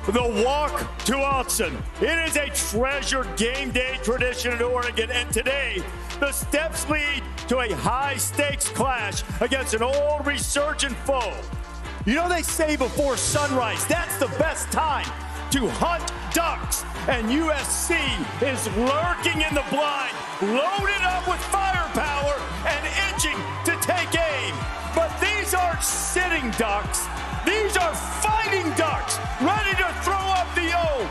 the walk to Autzen. It is a treasured game day tradition in Oregon, and today the steps lead to a high-stakes clash against an old resurgent foe. You know, they say before sunrise, that's the best time to hunt ducks, and USC is lurking in the blind, loaded up with firepower and itching to take aim. But these aren't sitting ducks. These are fighting ducks, ready to throw up the O.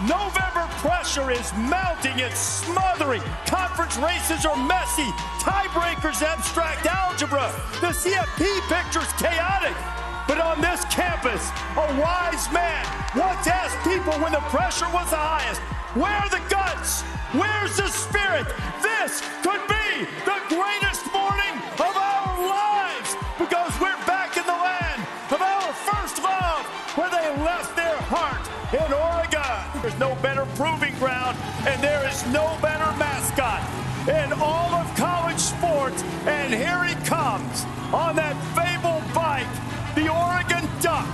November pressure is mounting and smothering. Conference races are messy. Tiebreakers, abstract algebra. The CFP picture's chaotic. But on this campus, a wise man once asked people when the pressure was the highest, where are the guts? Where's the spirit? This could be the greatest morning of our lives, because we're back in the land of our first love, where they left their heart in Oregon. There's no better proving ground, and there is no better mascot in all of college sports. And here he comes on that fabled bike, the Oregon Duck.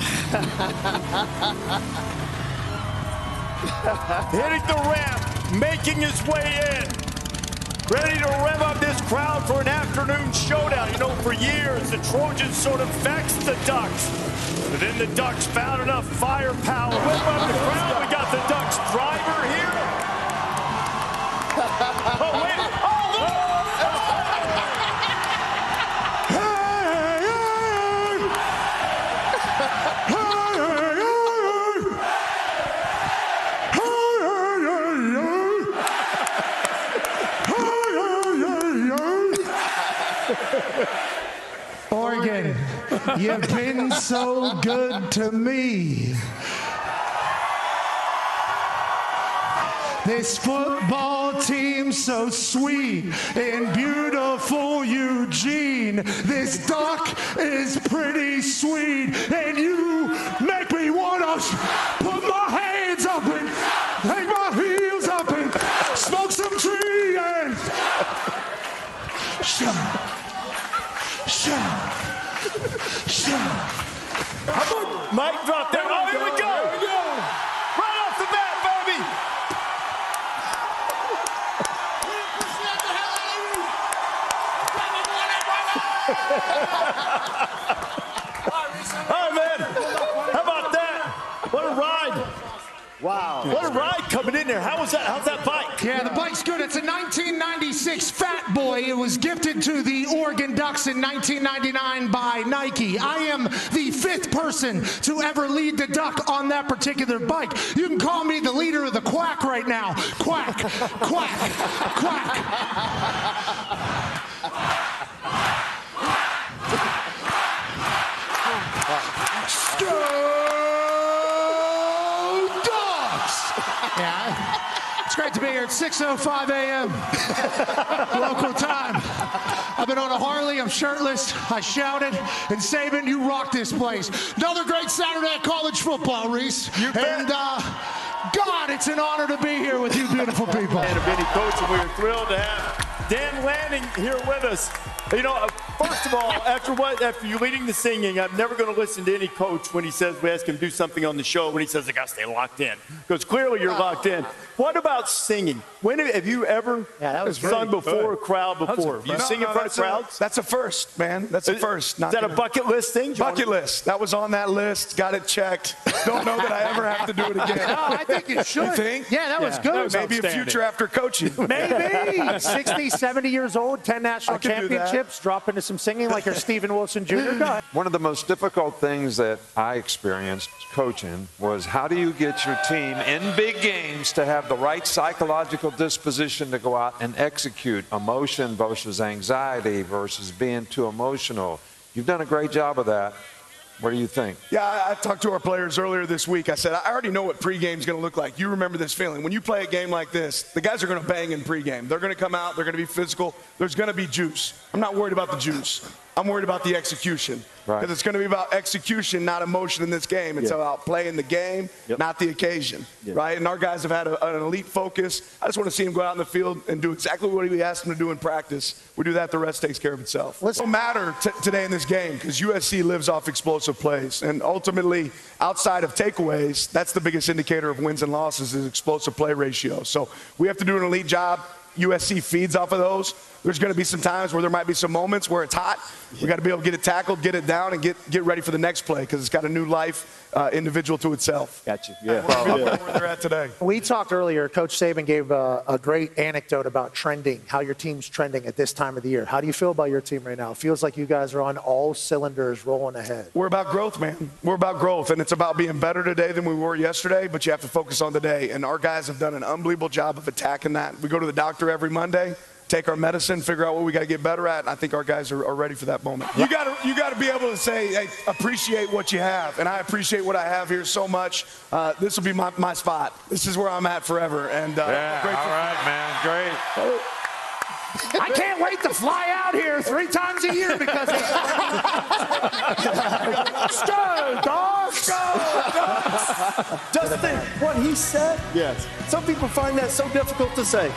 Hitting the ramp, making his way in. Ready to rev up this crowd for an afternoon showdown. You know, for years, the Trojans sort of vexed the Ducks. But then the Ducks found enough firepower. Whip up the crowd. We got the Ducks driver here. Oh, wait. Oh, look. Oregon, you've been so good to me. This football team's so sweet and beautiful, Eugene. This duck is pretty sweet, and you make me want to put my hands up and hang my heels up and smoke some tree and Mic drop there. Oh, here we go. Right off the bat, baby. All right, man. How about that? What a ride. Wow. What a ride coming in there. How's that bike? Yeah, the bike's good. It's a 1996 Fat Boy. It was gifted to the Oregon Ducks in 1999 by Nike. I am the 5th person to ever lead the Duck on that particular bike. You can call me the leader of the quack right now. Quack, quack, quack. Yeah, it's great to be here at 6:05 a.m. local time. I've been on a Harley. I'm shirtless. I shouted. And Saban, you rock this place. Another great Saturday at college football, Reese. And God, it's an honor to be here with you beautiful people. And a mini coach, and we're thrilled to have Dan Lanning here with us. You know, first of all, after you leading the singing, I'm never going to listen to any coach when he says we ask him to do something on the show when he says they got to stay locked in, because clearly you're locked in. What about singing? When have you ever sung before a crowd before? You sing in front of crowds? That's a first, man. That's a first. Is that a bucket list thing? Bucket list. That was on that list. Got it checked. Don't know that I ever have to do it again. No, I think you should. You think? Yeah, that was good. That was maybe a future after coaching. Maybe. 60, 70 years old, 10 national championships, drop into some singing like you're Stephen Wilson Jr. Go ahead. One of the most difficult things that I experienced coaching was, how do you get your team in big games to have the right psychological disposition to go out and execute? Emotion versus anxiety versus being too emotional. You've done a great job of that. What do you think? Yeah, I talked to our players earlier this week. I said, I already know what pregame's going to look like. You remember this feeling. When you play a game like this, the guys are going to bang in pregame. They're going to come out. They're going to be physical. There's going to be juice. I'm not worried about the juice. I'm worried about the execution. Because it's going to be about execution, not emotion in this game. It's about playing the game, not the occasion, right? And our guys have had an elite focus. I just want to see them go out in the field and do exactly what we asked them to do in practice. We do that, the rest takes care of itself. It don't matter today in this game because USC lives off explosive plays. And ultimately, outside of takeaways, that's the biggest indicator of wins and losses is explosive play ratio. So we have to do an elite job. USC feeds off of those. There's going to be some times where there might be some moments where it's hot. We got to be able to get it tackled, get it down, and get ready for the next play because it's got a new life, individual to itself. Got you. Yeah. Where they're at today. We talked earlier, Coach Saban gave a great anecdote about trending, how your team's trending at this time of the year. How do you feel about your team right now? It feels like you guys are on all cylinders rolling ahead. We're about growth, man. We're about growth, and it's about being better today than we were yesterday, but you have to focus on today. And our guys have done an unbelievable job of attacking that. We go to the doctor every Monday, take our medicine, figure out what we got to get better at, and I think our guys are ready for that moment. You got to be able to say, hey, appreciate what you have, and I appreciate what I have here so much. This will be my spot. This is where I'm at forever. And all right, man, great. I can't wait to fly out here 3 times a year because of Go, dogs! Go! Just think what he said. Yes. Some people find that so difficult to say.